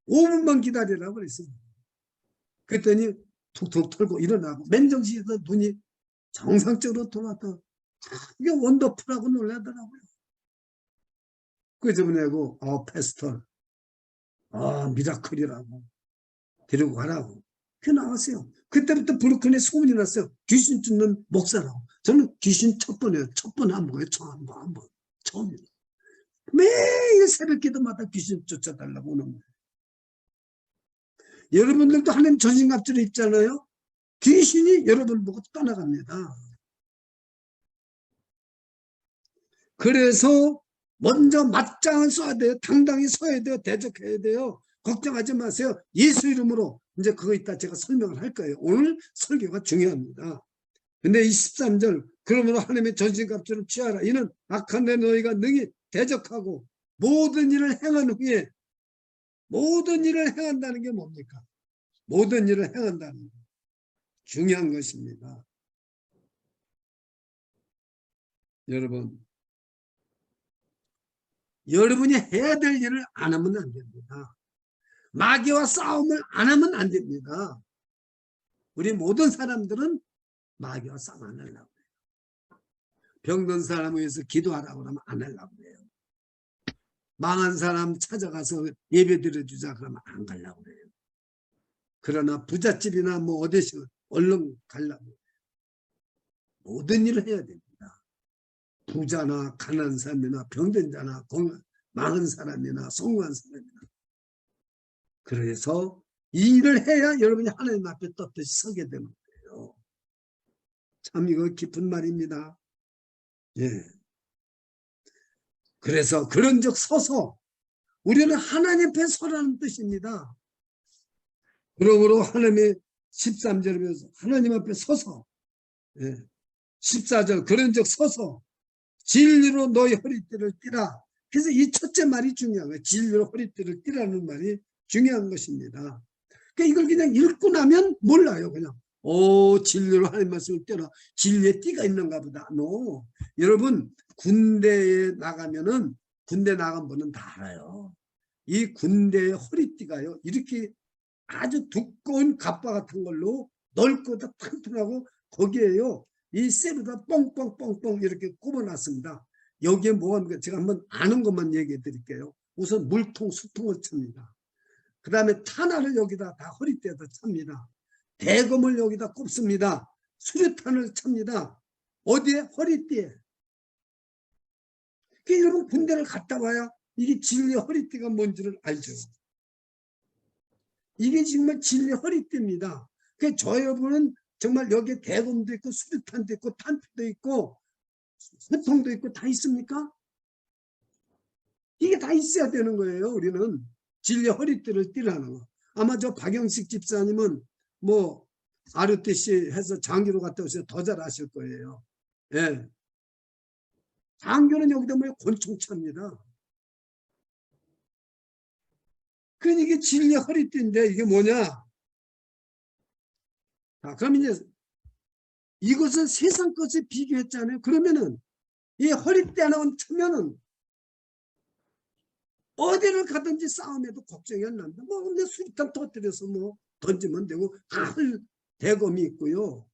A: 5분만 기다리라고 그랬어요. 그랬더니 툭툭 털고 일어나고 맨정신에서 눈이 정상적으로 돌아왔다. 이게 원더풀하고 놀라더라고요. 그래서 보내고 패스터 미라클이라고 데리고 가라고. 그 나왔어요. 그때부터 브루클린에 소문이 났어요. 귀신 쫓는 목사라고. 저는 귀신 첫 번이에요. 첫 번 한 거예요. 처음이에요. 매일 새벽 기도마다 귀신 쫓아달라고 오는 거예요. 여러분들도 하나님 전신갑주를 입잖아요. 귀신이 여러분 보고 떠나갑니다. 그래서 먼저 맞짱을 쏴야 돼요. 당당히 서야 돼요. 대적해야 돼요. 걱정하지 마세요. 예수 이름으로 이제 그거 이따 제가 설명을 할 거예요. 오늘 설교가 중요합니다. 근데 이 13절 그러므로 하나님의 전신갑주를 취하라. 이는 악한 내 너희가 능히 대적하고 모든 일을 행한 후에 모든 일을 행한다는 게 뭡니까? 모든 일을 행한다는 게 중요한 것입니다. 여러분이 해야 될 일을 안 하면 안 됩니다. 마귀와 싸움을 안 하면 안 됩니다. 우리 모든 사람들은 마귀와 싸움 안 하려고 해요. 병든 사람을 위해서 기도하라고 하면 안 하려고 해요. 망한 사람 찾아가서 예배 드려주자 그러면 안 가려고 해요. 그러나 부잣집이나 뭐 어디서 얼른 가려고 해요. 모든 일을 해야 됩니다. 부자나 가난한 사람이나 병든 자나 망한 사람이나 성공한 사람이나. 그래서 이 일을 해야 여러분이 하나님 앞에 떳떳이 서게 되는 거예요. 참 이거 깊은 말입니다. 예. 그래서 그런 적 서서 우리는 하나님 앞에 서라는 뜻입니다. 그러므로 하나님의 13절에서 하나님 앞에 서서 14절 그런 적 서서 진리로 너희 허리띠를 띠라. 그래서 이 첫째 말이 중요한 거예요. 진리로 허리띠를 띠라는 말이 중요한 것입니다. 그러니까 이걸 그냥 읽고 나면 몰라요. 그냥 진리로 하나님 말씀을 떼라. 진리에 띠가 있는가 보다. No. 여러분 군대에 나가면은 군대 나간 분은 다 알아요. 이 군대의 허리띠가요. 이렇게 아주 두꺼운 갑바 같은 걸로 넓고 다 튼튼하고 거기에요. 이 쇠로다 뻥뻥뻥뻥 이렇게 꼽아놨습니다. 여기에 뭐가 제가 한번 아는 것만 얘기해 드릴게요. 우선 물통, 수통을 찹니다. 그 다음에 탄화를 여기다 다 허리띠에다 찹니다. 대검을 여기다 꼽습니다. 수류탄을 찹니다. 어디에? 허리띠에. 그러니까 여러분 군대를 갔다 와야 이게 진리의 허리띠가 뭔지를 알죠. 이게 정말 진리의 허리띠입니다. 그러니까 저 여러분은 정말 여기에 대검도 있고 수류탄도 있고 탄피도 있고 소통도 있고 다 있습니까? 이게 다 있어야 되는 거예요. 우리는 진리의 허리띠를 띠라는 거. 아마 저 박영식 집사님은 뭐 ROTC 해서 장교로 갔다 오셔서 더 잘 아실 거예요. 예. 장교는 여기다 뭐 권총 찹니다. 그러니까 이게 진리의 허리띠인데 이게 뭐냐? 자, 그럼 이제 이것은 세상 것에 비교했잖아요. 그러면은 이 허리띠 하나만 차면은 어디를 가든지 싸움에도 걱정이 안 난다. 뭐 근데 수류탄 터뜨려서 뭐 던지면 되고 칼 대검이 있고요.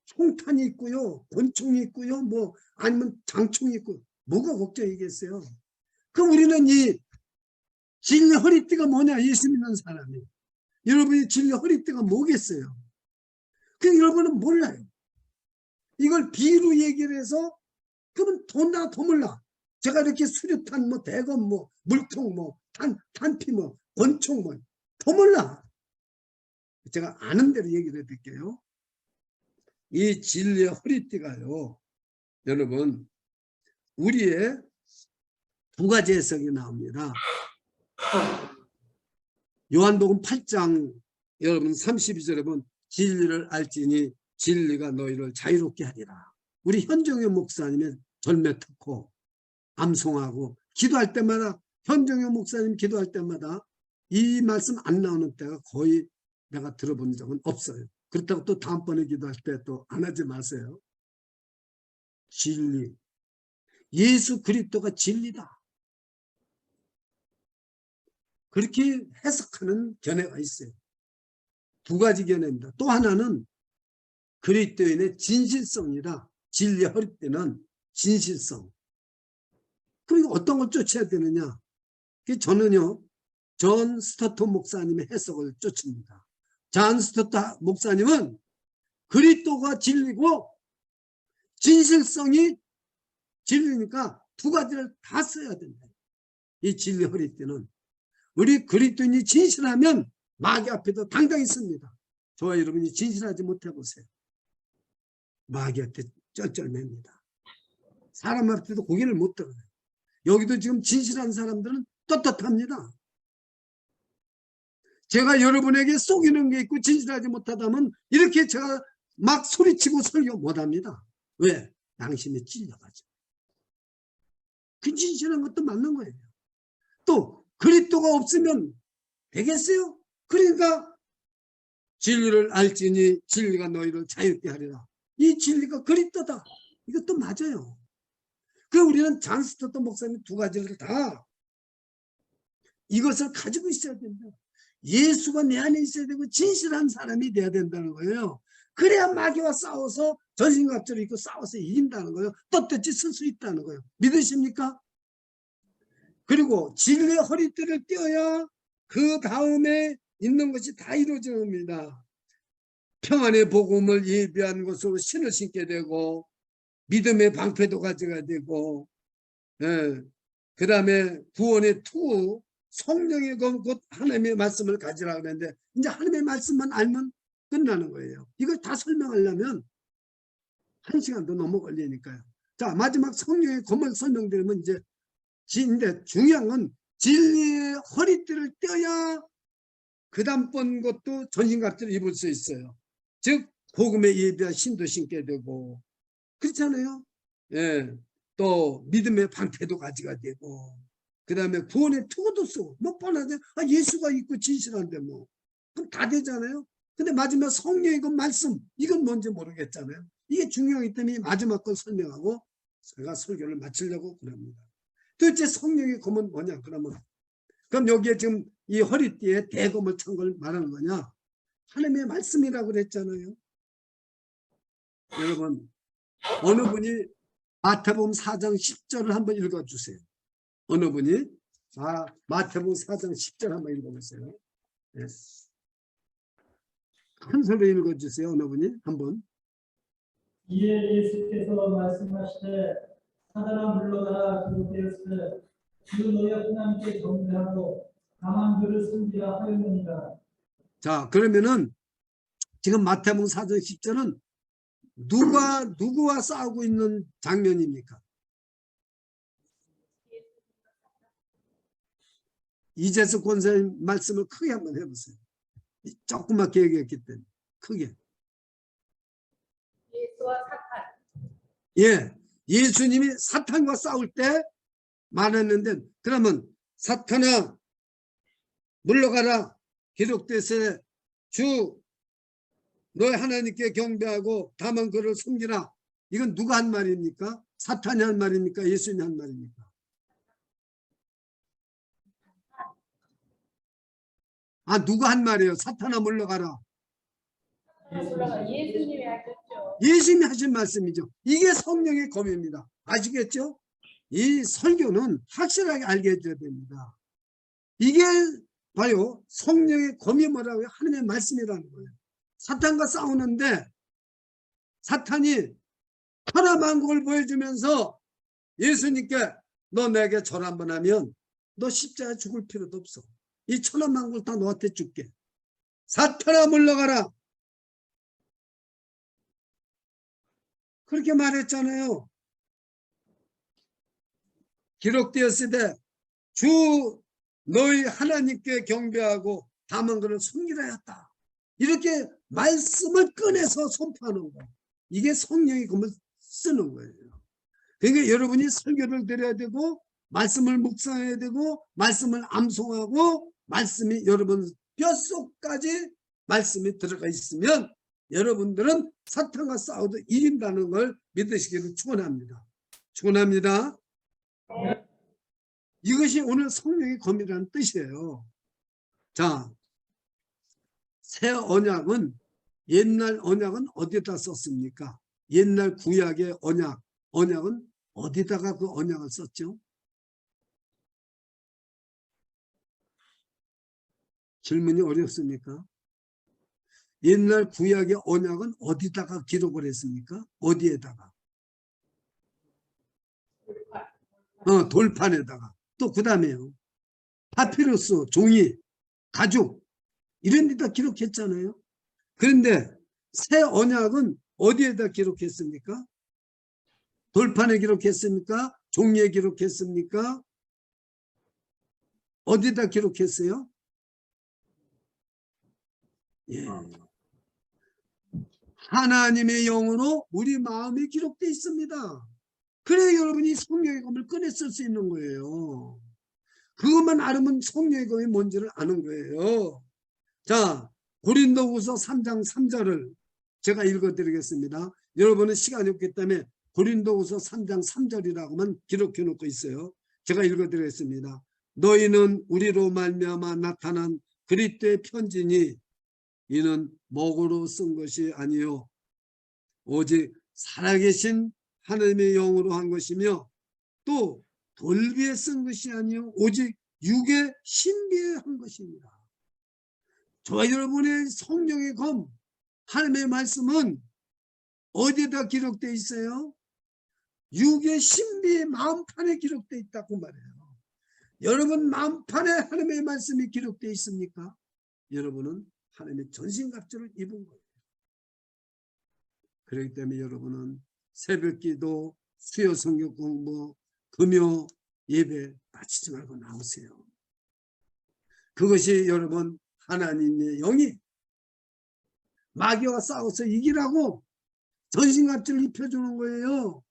A: 총탄이 있고요. 권총이 있고요. 뭐 아니면 장총이 있고 뭐가 걱정이겠어요. 그럼 우리는 이 진리 허리띠가 뭐냐? 예수 믿는 사람이. 여러분이 진리 허리띠가 뭐겠어요? 그 여러분은 몰라요. 이걸 비유로 얘기를 해서 그러면 더 몰라. 제가 이렇게 수류탄 뭐 대검 뭐 물통 뭐 탄피 뭐 권총 뭐 더 몰라. 제가 아는 대로 얘기를 해드릴게요. 이 진리의 허리띠가요. 여러분 우리의 두 가지 해석이 나옵니다. 요한복음 8장 여러분 32절에 보면 진리를 알지니 진리가 너희를 자유롭게 하리라. 우리 현정의 목사님의 절매 특호 암송하고 기도할 때마다 현정의 목사님 기도할 때마다 이 말씀 안 나오는 때가 거의 내가 들어본 적은 없어요. 그렇다고 또 다음번에 기도할 때 또 안 하지 마세요. 진리. 예수 그리스도가 진리다. 그렇게 해석하는 견해가 있어요. 두 가지 견해입니다. 또 하나는 그리스도인의 진실성이다. 진리의 허리띠는 진실성. 그리고 어떤 걸 쫓아야 되느냐? 저는요, 존 스토트 목사님의 해석을 쫓습니다. 존 스토트 목사님은 그리스도가 진리고 진실성이 진리니까 두 가지를 다 써야 된다. 이 진리 허리띠는 우리 그리스도인이 진실하면 마귀 앞에도 당당히 씁니다. 저와 여러분이 진실하지 못해 보세요. 마귀한테 쩔쩔맵니다. 사람 앞에도 고개를 못 들어요. 여기도 지금 진실한 사람들은 떳떳합니다. 제가 여러분에게 속이는 게 있고 진실하지 못하다면 이렇게 제가 막 소리치고 설교 못합니다. 왜? 양심에 찔려가지고. 그 진실한 것도 맞는 거예요. 또 그리스도가 없으면 되겠어요? 그러니까 진리를 알지니 진리가 너희를 자유롭게 하리라. 이 진리가 그리스도다. 이것도 맞아요. 그 우리는 존 스토트 목사님 두 가지를 다 이것을 가지고 있어야 된다. 예수가 내 안에 있어야 되고 진실한 사람이 돼야 된다는 거예요. 그래야 마귀와 싸워서 전신갑주를 입고 싸워서 이긴다는 거예요. 떳떳이 쓸 수 있다는 거예요. 믿으십니까? 그리고 진리의 허리띠를 띄어야 그 다음에 있는 것이 다 이루어집니다. 평안의 복음을 예비한 것으로 신을 신게 되고 믿음의 방패도 가져가야 되고 그 다음에 구원의 투 성령의 곧 하나님의 말씀을 가지라 그랬는데 이제 하나님의 말씀만 알면 끝나는 거예요. 이걸 다 설명하려면 1시간도 넘어 걸리니까요. 자, 마지막 성령의 검을 설명드리면 이제 근데 중요한 건 진리의 허리띠를 떼어야 그 다음번 것도 전신갑주를 입을 수 있어요. 즉 복음에 예비한 신도 신게 되고 그렇잖아요. 예, 또 믿음의 방패도 가지가 되고 그 다음에 구원의 투구도 쓰고 뭐 뻔하죠. 예수가 있고 진실한데 뭐 그럼 다 되잖아요. 근데 마지막 성령의 그 말씀, 이건 뭔지 모르겠잖아요. 이게 중요하기 때문에 마지막 걸 설명하고 제가 설교를 마치려고 그럽니다. 도대체 성령의 검은 뭐냐? 그럼 여기에 지금 이 허리띠에 대검을 찬 걸 말하는 거냐? 하나님의 말씀이라고 그랬잖아요. 여러분, 어느 분이 마태복음 4장 10절을 한번 읽어주세요. 어느 분이 마태복음 4장 10절 한번 읽어보세요. 네. 큰 소리 읽어주세요. 어느 분이 한번.
B: 이에 예수께서 말씀하시되 사단아 물러가라 기록되었으되 주 너희 하나님께 경배하고 다만 그를 섬기라 하였느니라.
A: 자, 그러면은 지금 마태복음 4장 10절은 누구와 싸우고 있는 장면입니까? 이재석 권사님 말씀을 크게 한번 해보세요. 조그맣게 얘기했기 때문에 크게.
C: 예수와 사탄.
A: 예, 예수님이 사탄과 싸울 때 말했는데, 그러면 사탄아 물러가라 기록되세 주 너희 하나님께 경배하고 다만 그를 섬기라. 이건 누가 한 말입니까? 사탄이 한 말입니까? 예수님이 한 말입니까? 누가 한 말이에요? 사탄아 물러가라.
C: 예수님이 하셨죠.
A: 예수님이 하신 말씀이죠. 이게 성령의 검입니다. 아시겠죠? 이 설교는 확실하게 알게 해줘야 됩니다. 이게 봐요. 성령의 검이 뭐라고요? 하나님의 말씀이라는 거예요. 사탄과 싸우는데 사탄이 천하만국을 보여주면서 예수님께 너 내게 절 한번 하면 너 십자가에 죽을 필요도 없어. 이 천하만국을 다 너한테 줄게. 사탄아 물러가라. 그렇게 말했잖아요. 기록되었으되 주 너희 하나님께 경배하고 다만 그를 섬기라 했다. 이렇게 말씀을 꺼내서 선포하는 거. 이게 성령의 검을 쓰는 거예요. 그러니까 여러분이 설교를 드려야 되고 말씀을 묵상해야 되고 말씀을 암송하고 말씀이 여러분 뼛속까지 말씀이 들어가 있으면 여러분들은 사탄과 싸워도 이긴다는 걸 믿으시기를 축원합니다. 축원합니다. 이것이 오늘 성령의 검이라는 뜻이에요. 자, 새 언약은 옛날 언약은 어디다 썼습니까? 옛날 구약의 언약은 어디다가 그 언약을 썼죠? 질문이 어렵습니까? 옛날 구약의 언약은 어디다가 기록을 했습니까? 어디에다가? 돌판에다가. 또 그 다음에요. 파피루스, 종이, 가죽 이런 데다 기록했잖아요. 그런데 새 언약은 어디에다 기록했습니까? 돌판에 기록했습니까? 종이에 기록했습니까? 어디다 기록했어요? 예. 하나님의 영으로 우리 마음에 기록되어 있습니다. 그래야 여러분이 성령의 검을 꺼내 쓸 수 있는 거예요. 그것만 알으면 성령의 검이 뭔지를 아는 거예요. 자, 고린도후서 3장 3절을 제가 읽어드리겠습니다. 여러분은 시간이 없기 때문에 고린도후서 3장 3절이라고만 기록해 놓고 있어요. 제가 읽어드리겠습니다. 너희는 우리로 말미암아 나타난 그리스도의 편지니 이는 목으로 쓴 것이 아니요 오직 살아계신 하나님의 영으로 한 것이며 또 돌비에 쓴 것이 아니요 오직 육의 신비에 한 것입니다. 저와 여러분의 성령의 검 하나님의 말씀은 어디에다 기록되어 있어요? 육의 신비의 마음판에 기록되어 있다고 말해요. 여러분 마음판에 하나님의 말씀이 기록되어 있습니까? 여러분은 하나님의 전신갑주를 입은 거예요. 그렇기 때문에 여러분은 새벽기도, 수요 성경 공부, 금요 예배 빠지지 말고 나오세요. 그것이 여러분 하나님의 영이 마귀와 싸워서 이기라고 전신갑주를 입혀주는 거예요.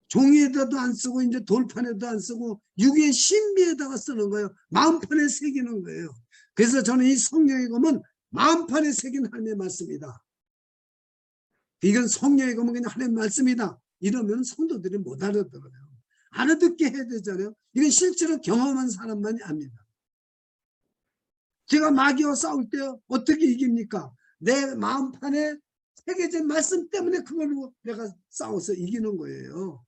A: 종이에다도 안 쓰고 이제 돌판에도 안 쓰고 육의 신비에다가 쓰는 거예요. 마음판에 새기는 거예요. 그래서 저는 이 성령의 검은 마음판에 새긴 하나님의 말씀이다. 이건 성령의 검은 그냥 하나님의 말씀이다. 이러면 성도들이 못 알아들어요. 알아듣게 해야 되잖아요. 이건 실제로 경험한 사람만이 압니다. 제가 마귀와 싸울 때 어떻게 이깁니까? 내 마음판에 새겨진 말씀 때문에 그걸로 내가 싸워서 이기는 거예요.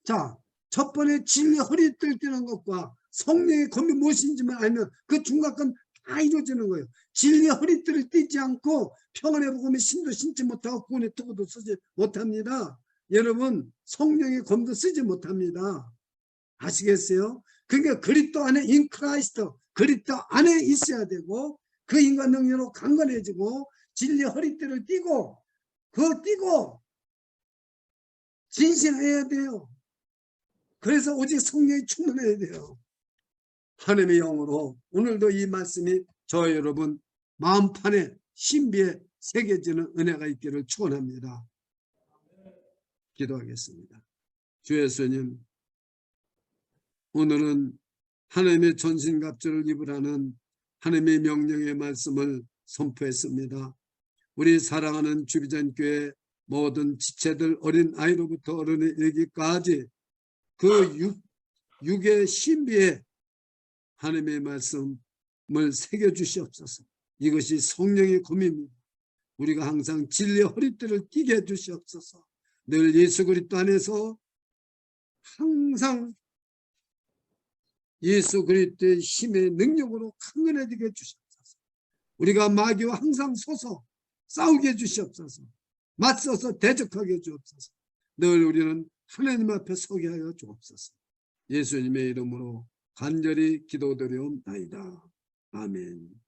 A: 자, 첫 번째 진리 허리띠를 띠는 것과 성령의 검이 무엇인지만 알면 그 중간건 다 이루어지는 거예요. 진리 허리띠를 띠지 않고 평안의 복음에 신도 신지 못하고 구원의 도구도 쓰지 못합니다. 여러분, 성령의 검도 쓰지 못합니다. 아시겠어요? 그러니까 그리스도 안에 인 크라이스트, 그리스도 안에 있어야 되고 그 인간 능력으로 강건해지고 진리 허리띠를 띠고 그거 띠고 진실해야 돼요. 그래서 오직 성령이 충만해야 돼요. 하나님의 영으로 오늘도 이 말씀이 저 여러분 마음판에 신비에 새겨지는 은혜가 있기를 축원합니다. 기도하겠습니다. 주 예수님, 오늘은 하나님의 전신갑주를 입으라는 하나님의 명령의 말씀을 선포했습니다. 우리 사랑하는 주비전교회 모든 지체들 어린 아이로부터 어른에 이르기까지 그 육의 신비에 하나님의 말씀을 새겨주시옵소서. 이것이 성령의 검입니다. 우리가 항상 진리의 허리띠를 띠게 해주시옵소서. 늘 예수 그리스도 안에서 항상 예수 그리스도의 힘의 능력으로 강건해지게 해주시옵소서. 우리가 마귀와 항상 서서 싸우게 해주시옵소서. 맞서서 대적하게 해주옵소서. 늘 우리는 하나님 앞에 서게 하여 주옵소서. 예수님의 이름으로 간절히 기도드리옵나이다. 아멘.